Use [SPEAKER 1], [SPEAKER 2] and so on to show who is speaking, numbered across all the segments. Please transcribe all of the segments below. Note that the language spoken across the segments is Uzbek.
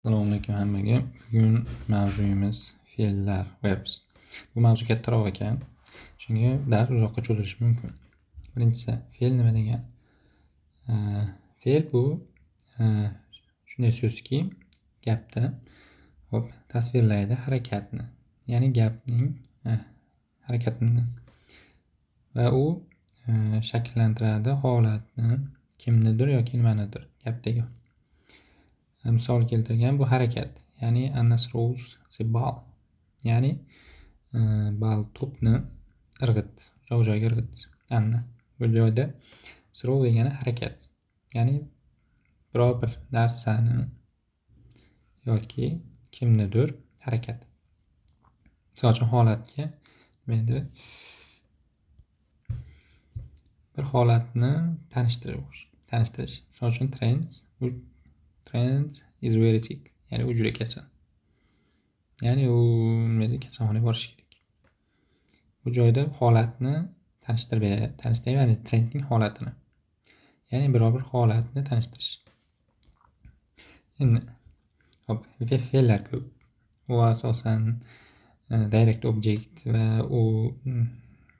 [SPEAKER 1] Assalomu alaykum hammaga. Bugun mavzuyimiz fe'llar, verbs. Bu mavzu kattaroq ekan. Shunga dars uzoqqa cho'zilishi mumkin. Birinchisi, fe'l nima degan? Fe'l bu shunday so'zki, gapda tasvirlaydi harakatni. Ya'ni gapning harakatini va u shakllantiradi holatni, kimnidir yoki nimanidir gapdagi. Misol keltirgan bu harakat. Ya'ni Anna throws the ball. Ya'ni ball to'pni irg'itdi. Uzoq joyga irg'itdi. Anna. Bu joyda throw degani harakat. Ya'ni biror bir narsani yoki kimnidir harakat. Misol uchun holatga mayli bir holatni tanishtirish. Misol uchun Trent is very sick. Ya'ni u juda kasal. Ya'ni u kasalxonaga borishi kerak. Bu joyda holatni tanishtirib, ya'ni Trentning holatini. Ya'ni biror bir holatni tanishtirish. Endi fe'llar ko'p. U asosan direct object va u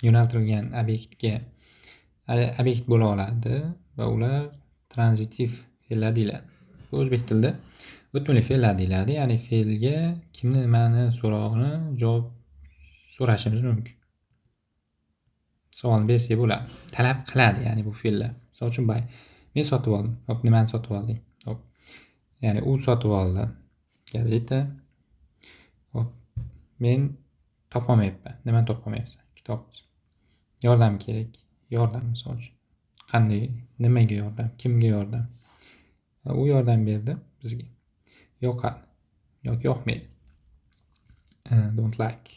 [SPEAKER 1] yo'naltirilgan obyekt bo'la oladi va ular transitiv fe'llar deyiladi. Bu o'zbek tilida butunlay fe'llar deyiladi. Ya'ni fe'lga kimni nimani so'rog'ini javob so'rashimiz mumkin. Savol bersak bo'ladi. Talab qiladi, ya'ni bu fe'llar. Misol uchun men sotib oldim. Nimani sotib olding? Ya'ni u sotib oldi. Gazeta. Men topolmayapman. Nimani topolmayapsan? Kitobni. Yordam kerak. Yordam misol uchun. Qanday? Nimaga yordam? Kimga yordam? U yordam berdi bizga. Yoqadi yoki yoqmaydi. Don't like.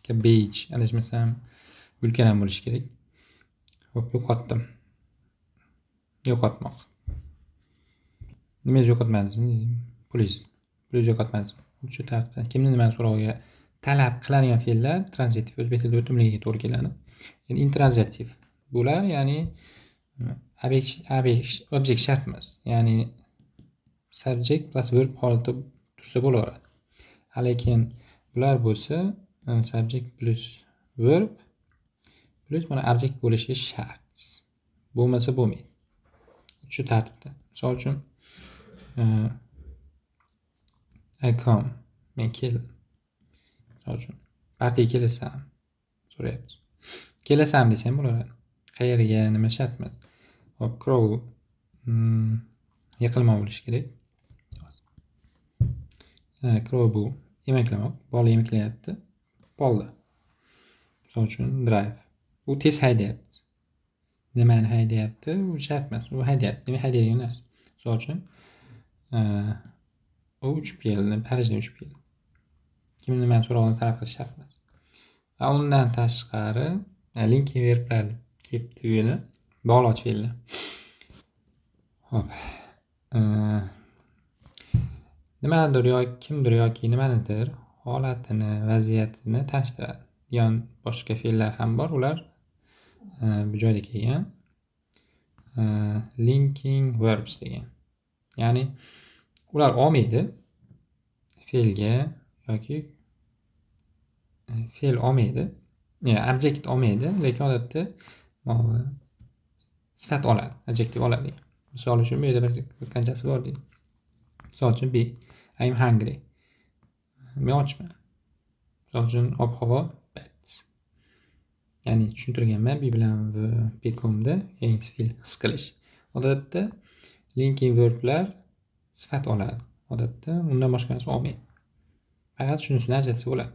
[SPEAKER 1] Cabbage. Adashmasam gulkaram bo'lishi kerak. Yo'qotdim. Yo'qotmoq. Nimangizni yo'qotmadingizmi? Puliz yo'qotmadingizmi? Shu tartibda kimni nimani so'rog'iga talab qiladigan fe'llar transitiv o'zbek tilida o'timligiga to'g'ri keladi. Endi intransitiv. Bular ya'ni object shart emas. Ya'ni subject plus verb holatda tursa bo'laveradi. Lekin bular bo'lsa subject plus verb plus mana object bo'lishi shart. Bo'lmasa bo'lmaydi. Shu tartibda. Misol uchun I come. Men keldim. Misol uchun partiyaga kelasan so'rayapti. Kelasan desam bo'laveradi. Qayerga, nima shart emas. Crow yiqilma bo'lishi kerak. Crow bu yemaklamoq. Bola yemaklayapti. Bolda. Misol uchun drive. U tez haydayapti. Nimani haydayapti? U shart emas. U haydayapti. Demak haydaydigan narsa. Misol uchun u uchib keldi, Parijdan uchib keldi. Kimni nimani so'rog'ini talab qilish shart emas. Va undan tashqari linking verblar kelibdi bu yerda. Bog'lovchi fe'llar. Xo'p. Nimadir yoki kimdir yoki nimanidir holatini, vaziyatini tanishtiradi. Degan boshqa fe'llar ham bor. Ular bu joyda kelgan. Linking verbs degan. Ya'ni ular olmaydi fe'lga yoki fe'l olmaydi. Ya'ni object olmaydi, lekin odatda sifat oladi, adjektiv oladi. Misol uchun bu yerda bir qanchasi bor deydi. Misol uchun be. I'm hungry. Men ochman. Misol uchun ob-havo bad. Ya'ni tushuntirganman be bilan bekomda yangi fe'l his qilish. Odatda linking verblar sifat oladi. Odatda undan boshqa narsa olmaydi. Faqat shunisini ajratsa bo'ladi.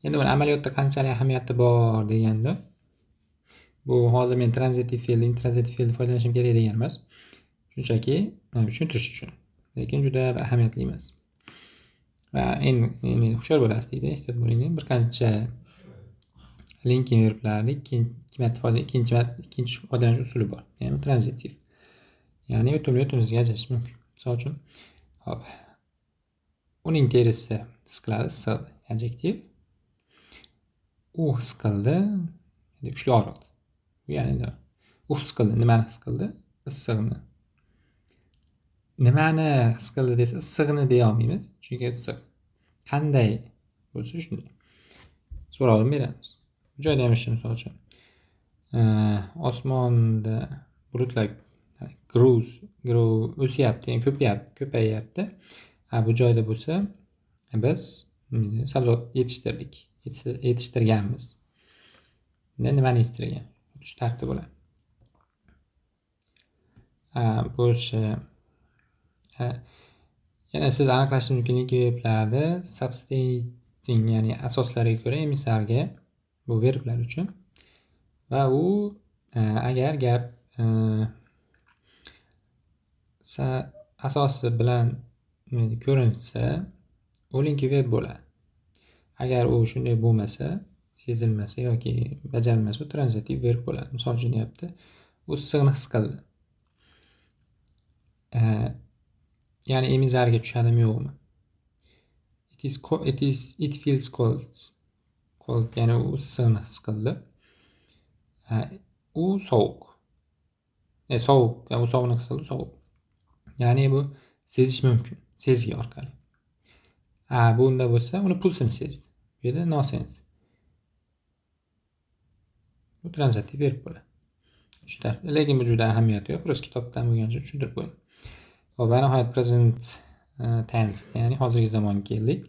[SPEAKER 1] Endi buni amaliyotda qanchalik ahamiyati bor deganda, bu hozir men transitiv fe'l, intransitiv fe'lni foydalanishim kerak degan emas. Shunchaki tushuntirish uchun. Lekin juda ahamiyatli emas. Va endi hushyor bo'lasiz deydi, ehtiyot bo'ling. Bir qancha linking verblarning ikkinchi foydalanish usuli bor. Ya'ni transitiv. Ya'ni o'timizga ajratish mumkin. Misol uchun, hop. Uning terisi his qiladi, issiqdi. Adjektiv. U his qildi, kuchli og'riqdi. U ya'ni u his qildi, nimani his qildi? Issiqni. nimani his qildi desa, issiqni deya olmaymiz. Chunki issiq. Qanday bo'lsa shunday. So'rovni beramiz. Bu joyda ham misol uchun osmonda bulutlar o'syapti, ya'ni ko'payyapti. Bu joyda bo'lsa biz sabzavot yetishtirganmiz. Nimani yetishtirgan? Shu tartib bo'ladi. Bo'lishi yana siz aniqlashingiz mumkinligi verblarda substanting, ya'ni asoslariga ko'ra emissarga bu verblar uchun va u agar gap asosi bilan ko'rinsa o'linki verb bo'ladi. Agar u shunday bo'lmasa, sezilmasa yoki bajarilmasa, u transitiv verb bo'ladi. Misol uchun deyapti, u issiqni his qildi. Ya'ni emizarga tushadimi yo'qmi? It feels cold. Ya'ni u issiqni his qildi. U sovuq. Sovuq. U sovuqni his qildi, sovuq. Ya'ni bu sezish mumkin, sezgi orqali. Bunda bo'lsa, uni pulsini sezdi. Bu yerda no sense. Bu transitiv verb bo'ladi. Lekin bu juda ahamiyati yo'q. Просто kitobdan bo'lgancha tushuntirib qo'ydim. Va nihoyat present tense, ya'ni hozirgi zamonga keldik.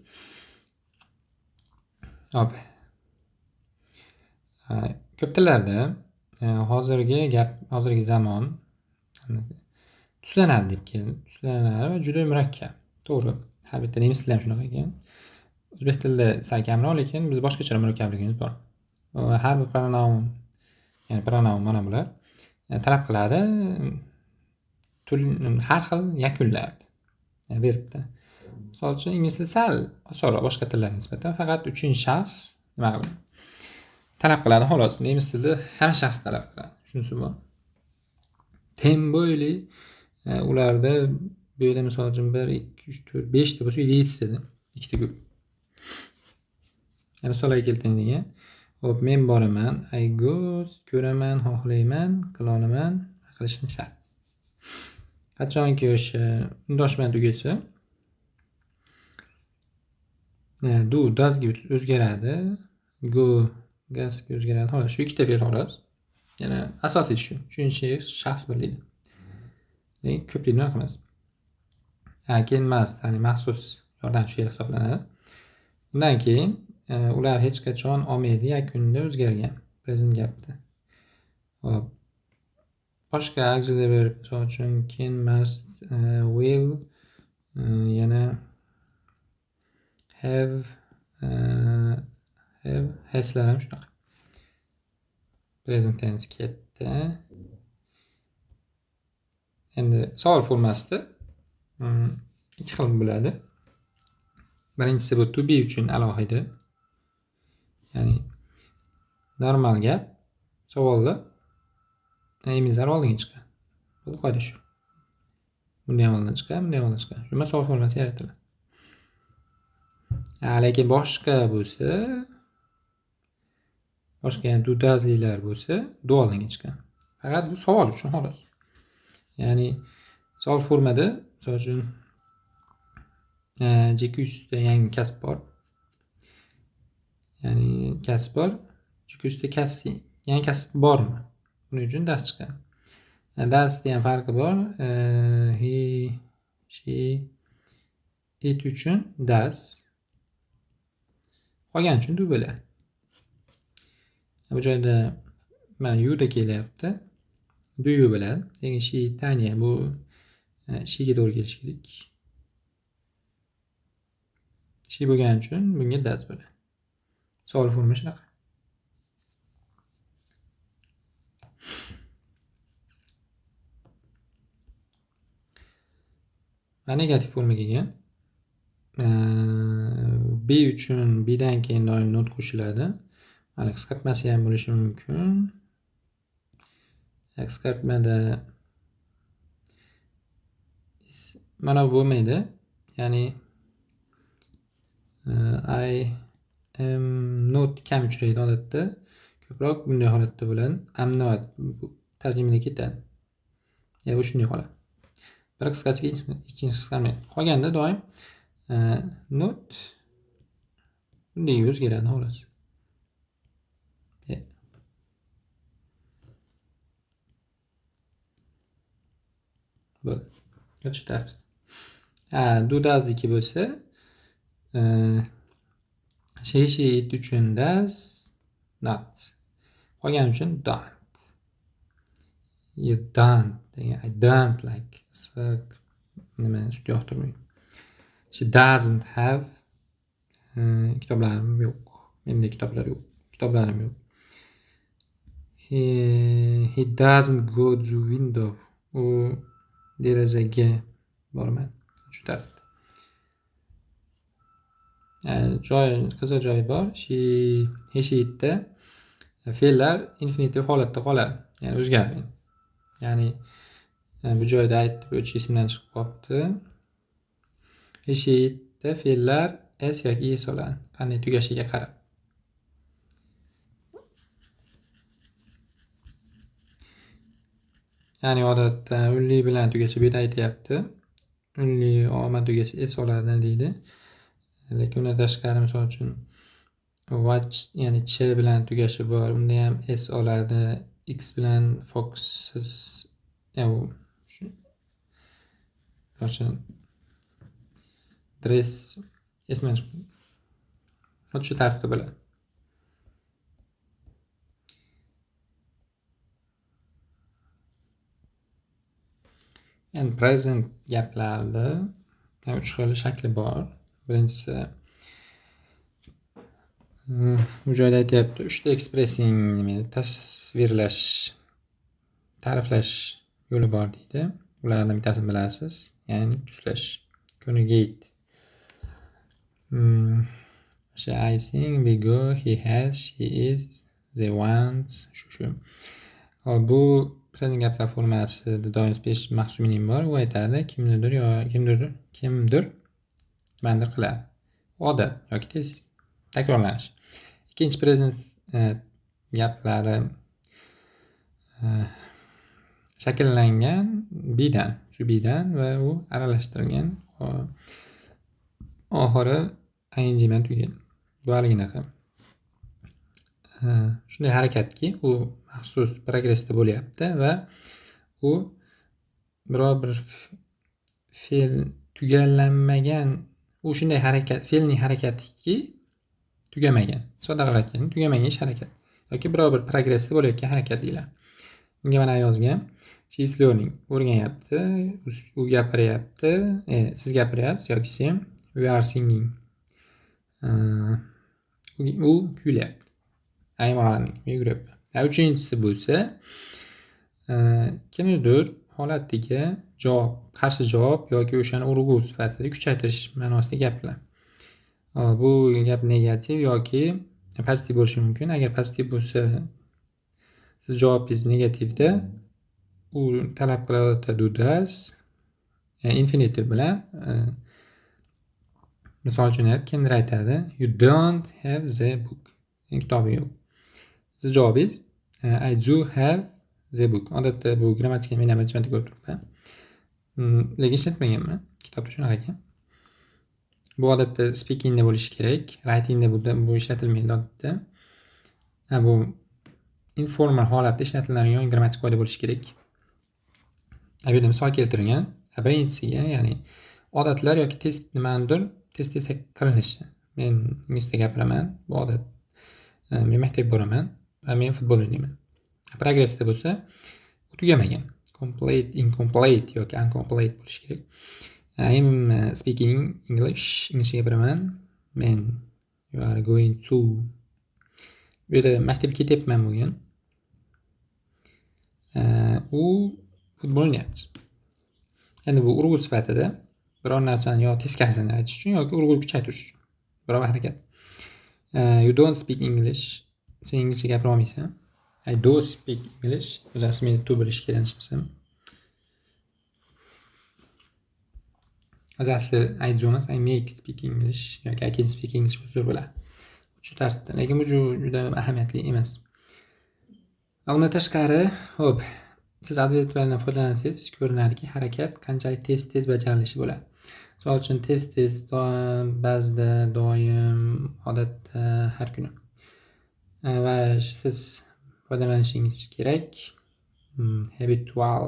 [SPEAKER 1] Ko'p tillarda hozirgi zamon tuslanadi deb keldi. Tuslanadi va juda murakkab. To'g'ri. Har bitta nemis tilida ham shunaqa ekan. O'zbek tilida sal kamroq, lekin biz boshqacha murakkabligimiz bor. Va har bir pronoun mana bular talab qiladi har xil yakunlar verbda. Misol uchun ingliz tili sal osonroq boshqa tillarga nisbatan, faqat uchinchi shaxs nima qiladi? Talab qiladi xolos. Nemis tilida hamma shaxs talab qiladi. Shunisi bor. Tem bo'yli ularda bu yerda misol uchun 1 2 3 4 5 ta bo'lsa, 7 ta, ikkita ko'p. Misolga keltirilgan. Hop, men boraman, I go, ko'raman, xohlayman, qilolaman, qilishim shart. Qachonki o'sha undoshma tugasa, do, does ga o'zgaradi, go, gasga o'zgaradi. Xolos, shu ikkita fe'l xolos. Yana asosiy shu. Uchinchi shaxs birligi. Ko'plik nima qilamiz? Keyin must, ya'ni maxsus yordamchi fe'l hisoblanadi. Undan keyin ular hech qachon olmaydi yakunida o'zgargan present gapda. Hop. Boshqa auxiliary verb, misol uchun can, must, will, yana have, haslar ham shunaqa. Present tense ketdi. Endi savol formasida ikki xil bo'ladi. Birinchisi bu to be uchun alohida. Ya'ni normal gap savolda emizar oldinga chiqadi. Bu qoida shu. Bunday oldinga chiqadi, bunday oldinga chiqadi. Shunda savol formasi yaratiladi. Lekin boshqa bo'lsa, boshqa yana do does'lar bo'lsa, do oldinga chiqadi. Faqat bu savol uchun xolos. Ya'ni savol formada, misol uchun JQ'da yangi kasb bor. Ya'ni kasb bor. JQ'da yangi kasb bormi? Buning uchun dars chiqadi. Darsda ham farqi bor. He, she, it uchun does. Qolgan uchun do bo'ladi. Bu joyda mana you da kelyapti. Do you bo'ladi. Lekin she, Tanya bu she ga to'g'ri kelishi kerak. She bo'lgani uchun bunga does bo'ladi. Savol formasi shunaqa. Va negativ forma kelgan. Be uchun bedan keyin doim not qo'shiladi. Mana qisqartmasi ham bo'lishi mumkin. Qisqartmada mana bu bo'lmaydi. Ya'ni I am not kam uchraydi odatda. Ko'proq bunday holatda bo'ladi. Am not tarjimada ketadi. Bu shunday qoladi. bir qisqasiga ikkinchi qisqani qolganda doim not bunday o'zgaradi xolos. Böyle. Kaçtar. Do does'diki bo'lsa she it uchun does not. Qolgani uchun don't. You don't. I don't like. Nima ustida yoqtirmayman. She doesn't have kitoblarim yo'q. Menda kitoblar yo'q. Kitoblarim yo'q. He doesn't go to the window. U derazaga bormaydi. Juda. Qiziq joyi bor. He itda fe'llar infinitiv holatda qoladi. Ya'ni o'zgarmaydi. Ya'ni bu joyda aytib o'tchi ismdan chiqib qolibdi. He itda fe'llar s yoki es oladi. Qanday tugashiga qarab. Ya'ni odatda unli bilan tugasa bu yerda aytyapti. Unli omad tugasa s oladi deydi. Lekin undan tashqari misol uchun watch ya'ni ch bilan tugashi bor. Unda ham s oladi. X bilan foxes dress esman shu tartibda bo'ladi. Endi present gaplarda 3 xil shakli bor. Birinchisi bu joyda aytyapti, 3 ta expressing tasvirlash, ta'riflash yo'li bor deydi. Ulardan bittasini bilasiz. Ya'ni tuslash, conjugate. I sing, we go, he has, she is, they want, shu. Bu present gaplar formasida doim speech maxsus minim bor. U aytadi, kimdir nimadir qiladi. Odat yoki tez takrorlanish. Ikkinchi present gaplari shakllangan bedan, shu bedan va u aralashtirilgan oxiri ing bilan tugaydi. Bu haliginaqa. Shunday harakatki, u maxsus progressda bo'lyapti va u biror bir fe'l tugallanmagan, u shunday harakat, fe'lning harakatiki tugamagan. Sodda qilib aytganda tugamagan ish harakat yoki biror bir progressda bo'layotgan harakat deyiladi. Bunga mana yozgan. She is learning. O'rganyapti, u gapiryapti, siz gapiryapsiz yoki sen. We are singing. U kuylayapti. I am running. Yuguribdi. Uchinchisi bo'lsa, kimnidir holatiga javob, qarshi javob yoki o'shani urg'u sifatida kuchaytirish ma'nosida gaplar. Bu gap negativ yoki pozitiv bo'lishi mumkin. Agar pozitiv bo'lsa, siz javobingiz negativda, u talab qilayotgan does infinitiv bilan misol uchun kimdir aytadi, you don't have the book. Kitobi yo'q. Siz javobingiz I do have the book. Odatda bu grammatika men ham birinchi marta ko'rib turibman. Lekin ishlatmaganman. Kitobda shunaqa ekan. Bu odatda speakingda bo'lishi kerak. Writingda bu ishlatilmaydi odatda. Bu informal holatda ishlatiladigan grammatik qoida bo'lishi kerak. Bu yerda misol keltirilgan. Birinchisiga, ya'ni odatlar yoki test nimanidir tez qilinishi. Men inglizda gapiraman. Bu odat. Men maktabga boraman va men futbol o'ynayman. Progressda bo'lsa, u tugamagan. Complete, incomplete yoki uncomplete bo'lishi kerak. I am speaking English. Inglizcha gapiraman. Men you are going to. Bu yerda maktabga ketyapman bo'lgan. U futbol o'ynayapti. Endi bu urg'u sifatida biror narsani yo teskarisini aytish uchun yoki urg'uni kuchaytirish uchun biror harakat. You don't speak English. Sen inglizcha gapira olmaysan. I do speak English. Rasmiy to bilish kerak ishmisam. Asli I do emas, I make speak English yoki I can speak English bo'lsa bo'ladi. Shu tartibda. Lekin bu juda ahamiyatli emas. Undan tashqari, xo'p, siz adverbialdan foydalansangiz ko'rinadiki, harakat qanchalik tez bajarilishi bo'ladi. Misol uchun tez, ba'zida, doim, odatda, har kuni. Va siz foydalanishingiz kerak habitual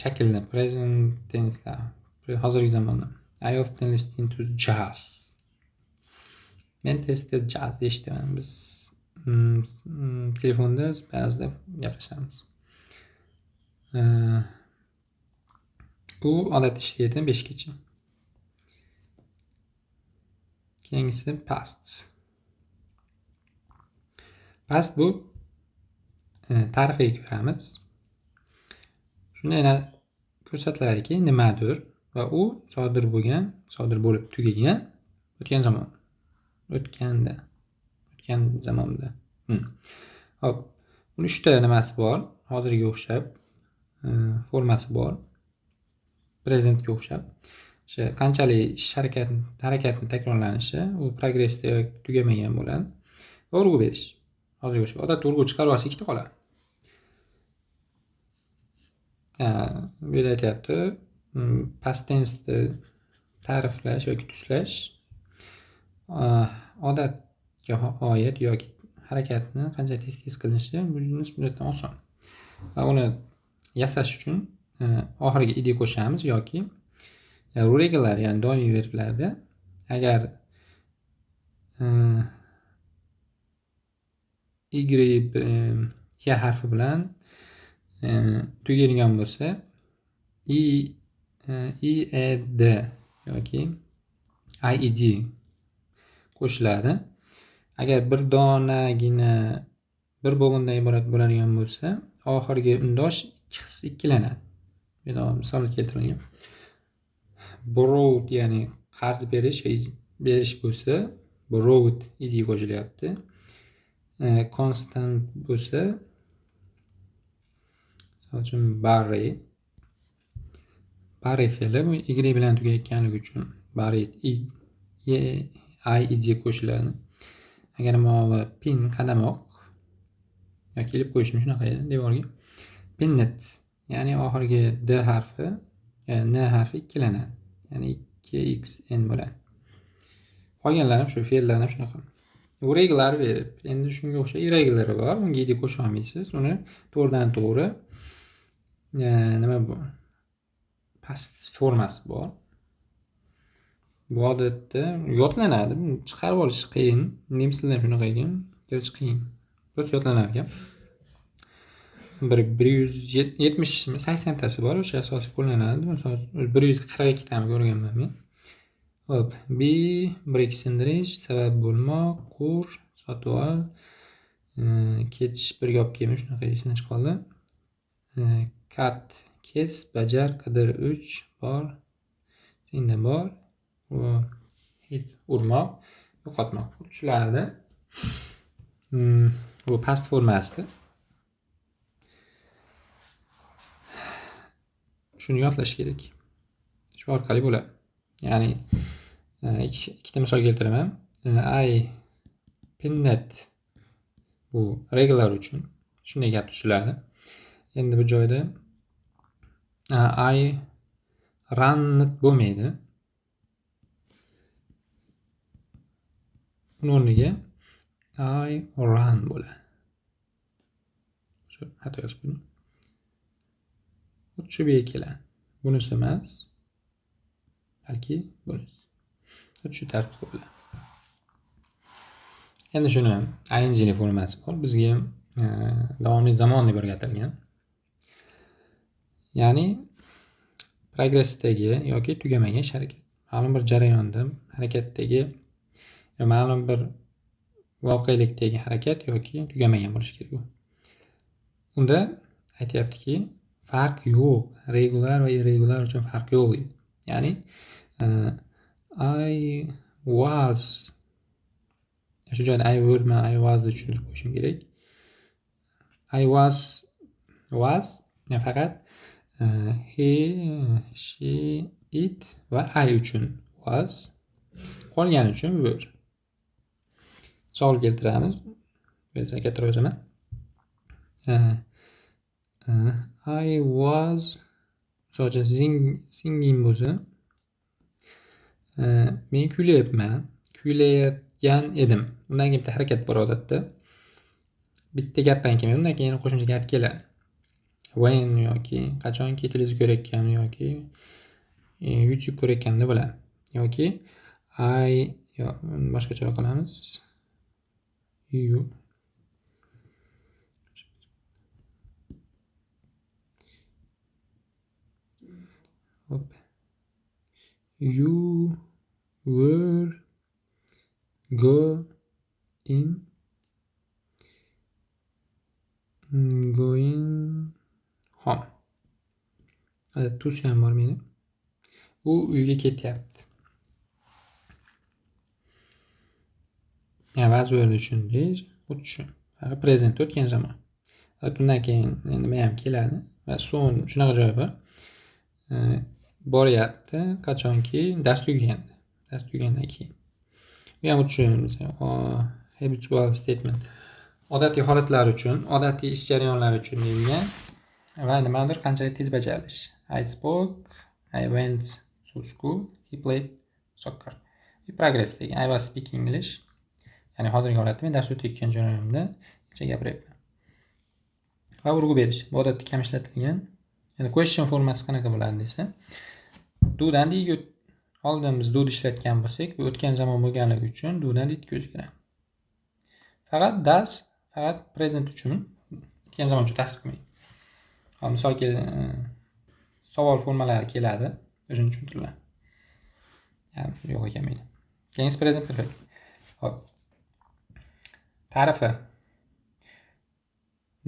[SPEAKER 1] shaklni, present tense'lar, hozirgi zamonda. I often listen to jazz. Men tez jazz eshitaman. Biz telefonda ba'zida gaplashamiz. U odatda ishlaydi 5 gacha. Keyingisi past. Past bu ta'rifiga ko'ramiz. Shunda yana ko'rsatiladiki, nimadir va u sodir bo'lib tugagan o'tgan zamonda. Hop, uni 3 ta nimasi bor. Hozirga o'xshab, formasi bor. Presentga o'xshab. O'sha qanchalik harakatni takrorlanishi, u progressda tugamagan bo'ladi. Va urg'u berish. Hozirga o'xshab. Odatda urg'u chiqarib olsa 2 ta qoladi. Bu yerda aytyapti, past tense'ni ta'riflash yoki tuslash odatga oid yoki harakatni qancha tez qilinishi bu nisbatan oson. Va uni yasash uchun oxiriga id qo'shamiz yoki regular, ya'ni doimiy verblarda agar y harfi bilan tugaydigan bo'lsa ed yoki ied qo'shiladi. Agar bir donagina bir bo'g'indan iborat bo'ladigan bo'lsa, oxirgi undosh ikkilanadi. Mana misol keltirilgan. Borrowed, ya'ni qarz berish bo'lsa, borrowed ed qo'shilyapti. Constant bo'lsa, misol uchun barry fe'li bu y bilan tugayotganligi uchun buried id qo'shiladi. Agar mana pin qadamoq yoki ilib qo'yishni shunaqa edi devorga. Pinned, ya'ni oxirgi d harfi, n harfi ikkilanadi. Ya'ni 2xn bo'ladi. Qolganlari ham shu fe'llar ham shunaqa. Bu regular verb. Endi shunga o'xshash irregular bor. Unga id qo'sha olmaysiz. Uni to'g'ridan to'g'ri nima bu? Past formasi bor. Bu odatda yodlanadi. Chiqarib olish qiyin. Nemis tilida ham shunaqa ekan. Ko'rish qiyin. Biz yodlanar ekan. 170-80 tasi bor. O'sha asosiy qo'llanadi. Masalan, 142 tani ko'rganman men. Hop, bir sindirish, sabab bo'lmoq, qur, sotib ol, ketish, birga olib kelmish, shunaqa esdan chiqib qoldi. Kat, kes, bajar, qidir, 3 bor, senda bor, urmoq, yo'qotmoq. Shularda bu past formasi. Shuni yodlash kerak. Shu orqali bo'ladi. Ya'ni ikkita misol keltiraman. I pinned bu regular uchun shunday gap tuziladi. Endi bu joyda I runned bo'lmaydi. Uning o'rniga I run bo'ladi. Shu xato yozib qo'ydim. Shu yerga keladi. Bunisi emas. Balki bunisi. Shu tartibda bo'ladi. Endi shuni ing formasi bor. Bizga ham davomiy zamon deb o'rgatilgan. Ya'ni progressdagi yoki tugamagan harakat. Ma'lum bir jarayonda harakatdagi ma'lum bir voqelikdagi harakat yoki tugamagan bo'lishi kerak u. Unda aytayaptiki, farq yo'q. Regular va irregular uchun farq yo'q. Ya'ni I was, shu joyda I were ma I was deb tushuntirib qo'yishim kerak. I was faqat he, she, it va I uchun was, qolgani uchun were. Savol keltiramiz. Biz kattaroq yozaman. I was misol uchun singing bo'lsa, men kuylayapman, kuylayotgan edim. Undan keyin bitta harakat bor odatda. Bitta gapdan kelmaydi, undan keyin qo'shimcha gap keladi. When yoki qachonki televizor ko'rayotgan yoki YouTube ko'rayotganda bo'ladi. Yoki boshqacha qilamiz. You were going home. Tusi ham bor meni. U uyga ketyapti. Ya ba'zi o'yinlar tushundingiz, xuddi shu. Present o'tgan zaman. Undan keyin nima ham keladi va so'ng shunaqa joyi bor. Boryapti, qachonki dars tugaganda. Dars tugagandan keyin. Bu ham xuddi shu habitual statement. Odatiy holatlar uchun, odatiy ish jarayonlari uchun deyilgan va nimadir qanchalik tez bajarilish. I spoke, I went to school, he played soccer. Progress degan. I was speaking English. Ya'ni hozirgi holatda men dars o'tayotgan joyimda kecha gapiryapman. Va urg'u berish. Bu odatda kam ishlatilgan. Ya'ni question formasi qanaqa bo'ladi desa, do'dan deyga oldin biz do'd ishlatgan bo'lsak, bu o'tgan zamon bo'lganligi uchun do'dan deyga o'zgaradi. Faqat present uchun o'tgan zamon uchun ta'sir qilmaydi. Misolga savol formalari keladi, o'zini tushuntiriladi. Yo'q ekanmaydi. Keyingi present perfect. Hop. Ta'rifi.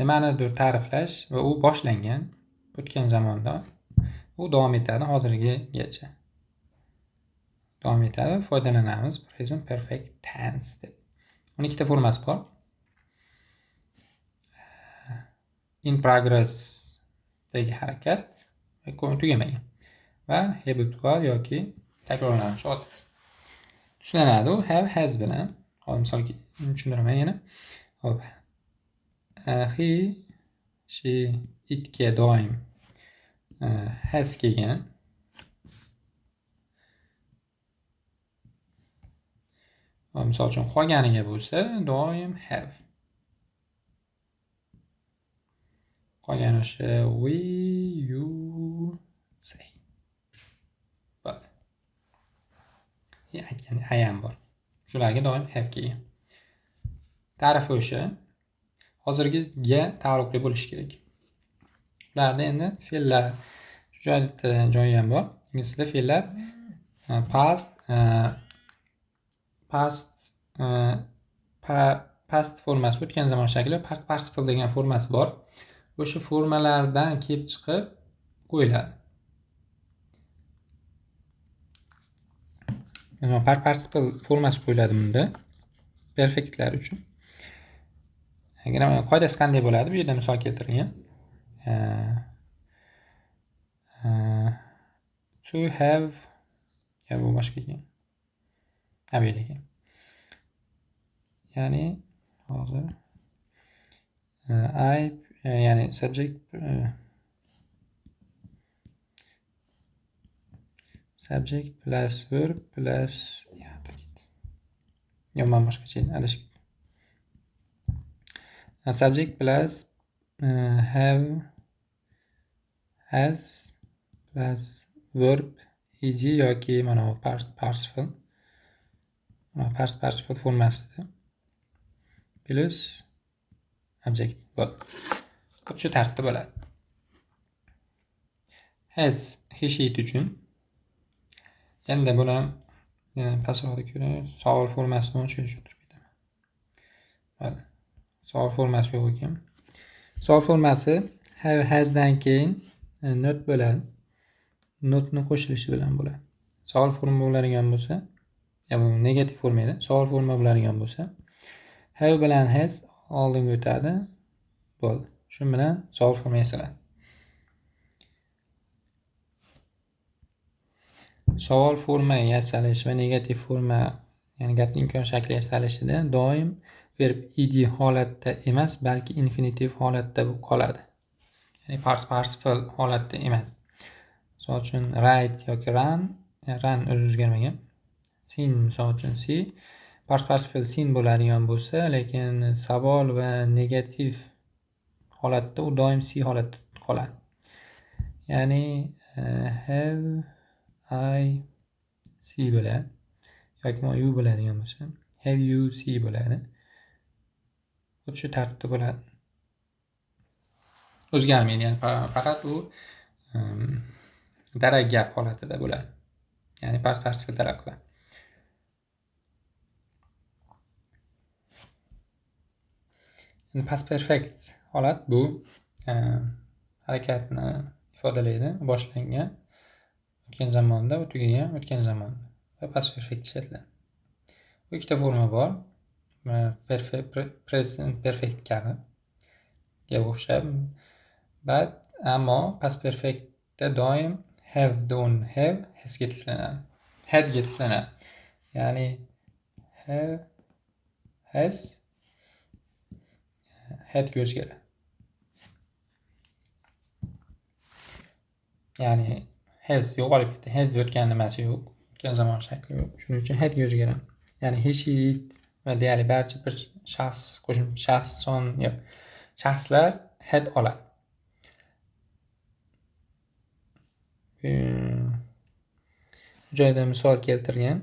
[SPEAKER 1] Nimanidir ta'riflash va u boshlangan o'tgan zamonda u davom etadi hozirgacha. Davom etadi, foydalanamiz present perfect tense deb. Uning ikkita formasi bor. In progress dagi harakat tugamagan va habitual yoki takrorlanuvchi odat. Tushunadi u have has bilan. Hozir misolga tushuntiraman yana. Hop. He, she, itga doim has kelgan. Misol uchun qolganiga bo'lsa doim have. Qolgani o'sha we, you, say. Bo'ldi. Aytganda I am bor. Shularga doim have kelgan. Ta'rifi o'sha hozirgiga taalluqli bo'lishi kerak. Ularda endi fe'llar joyi ham bor. Ingliz tilida fe'llar past formasi o'tgan zamon shakli, past participle degan formasi bor. O'sha formalardan kelib chiqib qo'yiladi. Past participle formasi qo'yiladi bunda perfektlar uchun. Qoidasi qanday bo'ladi? Bu yerda misol keltirilgan. To have bu boshqa ekan. Bu yerda ekan. Ya'ni hozir ya'ni subject plus verb plus men boshqacha adashib. Subject plus have, has plus verb ed yoki mana bu past participle. Past participle formasida plus object bo'ladi. Shu tartibda bo'ladi. Has, he, she uchun. Endi buni pastroqda ko'ramiz. Savol formasini tushuntirib beraman. Bo'ldi. Savol formasi yo'q ekan. Savol formasi have, has dan keyin not bo'ladi. Notni qo'shilishi bilan bo'ladi. Savol forma bo'ladigan bo'lsa, bu negativ forma edi. Savol forma bo'ladigan bo'lsa, have bilan has oldinga o'tadi. Bo'ldi. Shu bilan savol forma yasaladi. Savol forma yasalish va negativ forma, ya'ni gapning imkon shakli yasalishida doim verb ed holatda emas, balki infinitiv holatda bu qoladi. Ya'ni participle holatda emas. Misol uchun write yoki run o'zi o'zgarmagan. Seen misol uchun see participle seen bo'ladigan bo'lsa, lekin savol va negativ holatda u doim see holatda qoladi. Ya'ni have I see bo'ladi yoki you bo'ladigan bo'lsa, have you see bo'ladi. Xuddi shu tartibda bo'ladi. O'zgarmaydi, ya'ni faqat u darak gap holatida bo'ladi. Ya'ni participle talab qiladi. Past perfect holat bu harakatni ifodalaydi. Boshlangan o'tgan zamonda, va tugagan o'tgan zamonda. Va past perfect ishlatiladi. Bu ikkita forma bor. Present perfect kabi ga o'xshab. Ammo past perfectda doim have, don't have has ga tuslanadi. Had ga tuslanadi. Ya'ni have, has had ga o'zgaradi. Ya'ni has yo'qolib ketdi. Has o'tgan nimasi yo'q. O'tgan zamon shakli yo'q. Shuning uchun had ga o'zgaradi. Ya'ni he, she, it va deyarli barcha bir shaxs, qo'shimcha shaxs son yo'q. Shaxslar had oladi. Bu joyda misol keltirgan.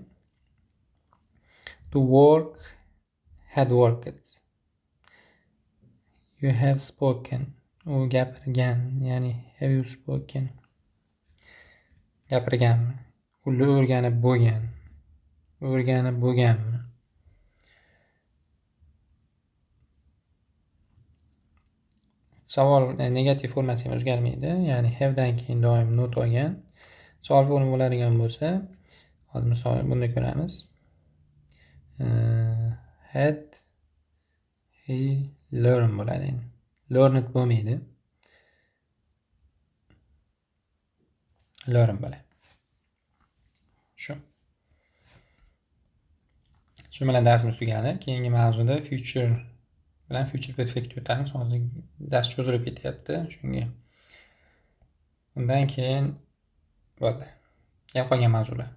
[SPEAKER 1] To work, had worked. You have spoken. U gapirgan. Ya'ni have you spoken. Gapirganmi? U o'rganib bo'lgan. O'rganib bo'lganmi? Savol negativ formasi ham o'zgarmaydi. Ya'ni have dan keyin doim not olgan. Savol forma bo'ladigan bo'lsa, hozir misol bunda ko'ramiz. Had he learned bo'ladi. Learned bo'lmaydi. Learn bo'ladi. Shu bilan darsimiz tugadi. Keyingi mavzuda future bilan future perfect o'tamiz. Hozir dars cho'zilib ketyapti. Shunga undan keyin bo'ldi. Qolgan mavzular.